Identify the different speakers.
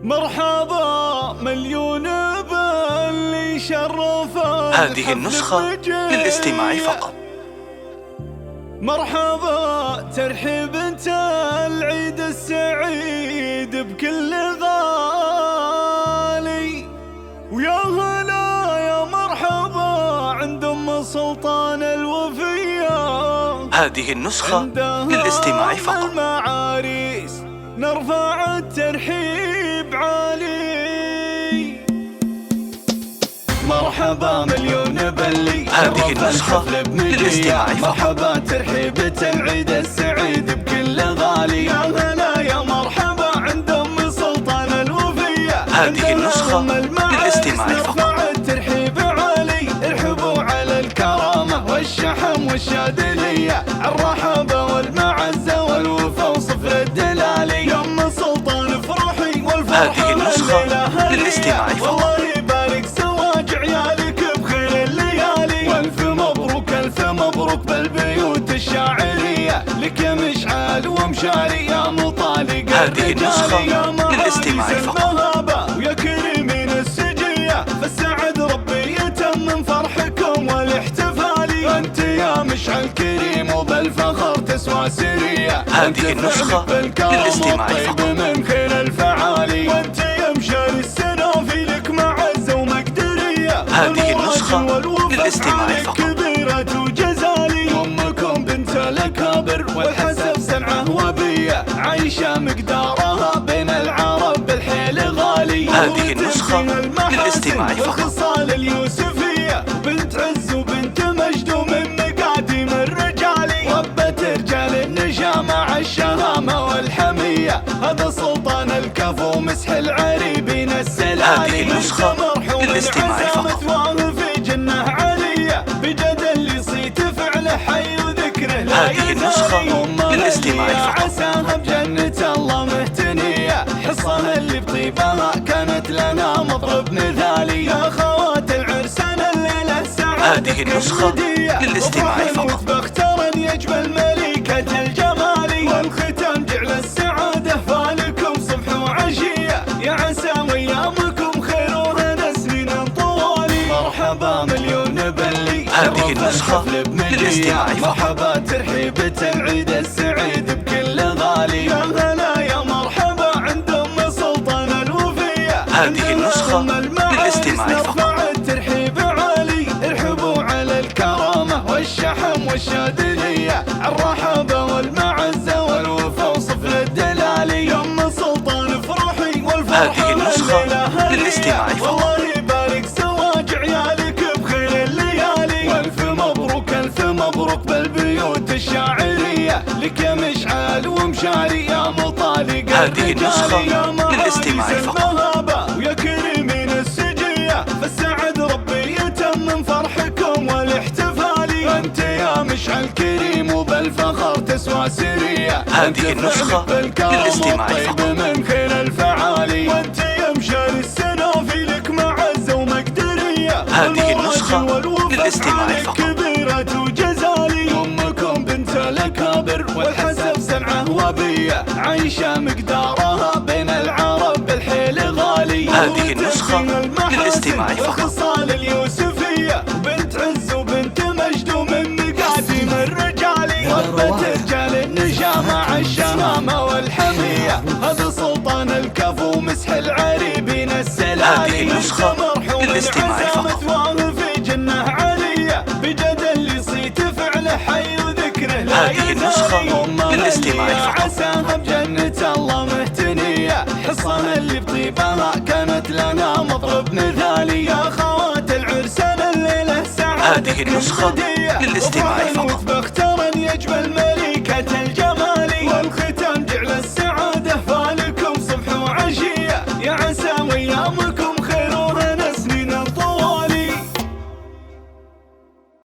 Speaker 1: مرحبا مليون باللي شرفه.
Speaker 2: هذه النسخة للاستماع فقط.
Speaker 1: مرحبا ترحيب انت العيد السعيد بكل غالي، ويا هلا يا مرحبا عند ام سلطان الوفيه.
Speaker 2: هذه النسخة للاستماع فقط.
Speaker 1: المعاريس نرفع الترحيب عالي. مرحبا مليون باللي
Speaker 2: هذه النسخة للاستماع فقط.
Speaker 1: مرحبا ترحيبة العيد السعيد بكل غالي، يا هلا يا مرحبا عند ام سلطان الوفيه.
Speaker 2: هذه النسخة للاستماع فقط.
Speaker 1: الترحيب عالي، ارحبوا على الكرامة والشحم والشادلية، الرحابة والمعزة والوفا وصفر الدلالي. يا ام سلطان افرحي والفرحة
Speaker 2: هذه النسخة للاستماع فقط.
Speaker 1: والله يبارك زواج عيالك بخير الليالي، والف مبروك الف مبروك بالبيوت الشاعرية، لك يا مشعل ومشاري يا مطالق.
Speaker 2: هذه النسخة للاستماع فقط.
Speaker 1: ويا كريمين السجية فالسعد ربي يتمم فرحكم والاحتفالي، انت يا مشعل كريم وبالفخر تسوى سرية.
Speaker 2: هذه النسخة للاستماع فقط.
Speaker 1: من خير الفعالي، وانت يا مشاري السنافي لك معزة ومقدرية.
Speaker 2: هذه النسخة للاستماع فقط.
Speaker 1: كبيرة وجزالي، امكم بنت الاكابر والحسب سنعه وبية، عايشة مقدارها بين العرب بالحيل غالي.
Speaker 2: هذه النسخة للاستماع فقط.
Speaker 1: خصال اليوسفية بنت عز وبنت مجد ومن مقاديم الرجالي، ربت رجال النجامة مع الشهامة والحمية، هذا سلطان الكفو مسح العريبين السلالي.
Speaker 2: هذه النسخة للاستماع فقط.
Speaker 1: في جنة عالية بجد اللي صيت فعله حي وذكره لا يزال.
Speaker 2: هذه النسخة للاستماع فقط.
Speaker 1: عساها بجنة الله مهتنية، حصها اللي بطيبها كانت لنا مضرب مثالي، يا خوات العرسان الليلة السعادة.
Speaker 2: هذه النسخة للاستماع فقط.
Speaker 1: بختار ان يجمل ملكة الجمال، والختام جعل السعادة فالكم صبح وعشية، يا عسى ويامكم خير وهنا سنين طوالي. مرحبا مليون باللي
Speaker 2: هذه النسخة للاستماع فقط.
Speaker 1: مرحبا ترحيبة العيد السعيد بكل غالي، يا هلا يا مرحبا عند ام سلطان الوفيه.
Speaker 2: هذه النسخة للاستماع فقط.
Speaker 1: الترحيب عالي، ارحبوا على الكرامة والشحم والشادلية، الرحابة والمعزة والوفا وصفر الدلالي. يا ام سلطان افرحي والفرحة
Speaker 2: هذه النسخة للاستماع فقط.
Speaker 1: والله يبارك زواج عيالك بخير الليالي، والف مبروك الف مبروك بالبيوت الشاعرية، لك يا مشعل ومشاري يا مطالق.
Speaker 2: هذه النسخة للاستماع فقط.
Speaker 1: ويا كريمين السجية فالسعد ربي يتمم فرحكم والاحتفالي، انت يا مشعل كريم وبالفخر تسوى سرية.
Speaker 2: هذه النسخة للاستماع فقط.
Speaker 1: من خير الفعالي، وانت يا مشاري السنافي لك معزة ومقدرية.
Speaker 2: هذه النسخة للاستماع فقط.
Speaker 1: كبيرة وجزالي، امكم بنت الاكابر والحسب سنعه وبية، عايشة مقدارها بين العرب بالحيل غالي.
Speaker 2: هذه النسخة للاستماع فقط.
Speaker 1: خصال اليوسفية بنت عز وبنت مجد ومن مقاديم الرجالي، ربت رجال النجامة مع الشهامة والحمية، هذا سلطان الكفو مسح العريبين السلالي.
Speaker 2: هذه النسخة للاستماع فقط.
Speaker 1: في جنة عالية بجد اللي صيت فعله حي وذكره لا يزال.
Speaker 2: هذه النسخة للاستماع فقط.
Speaker 1: عساها بجنة الله مهتنية، حصها اللي بطيبها كانت لنا مضرب مثالي، يا خوات العرسان الليلة سعادة.
Speaker 2: هذه النسخة للاستماع فقط.
Speaker 1: بختار ان يجمل ملكة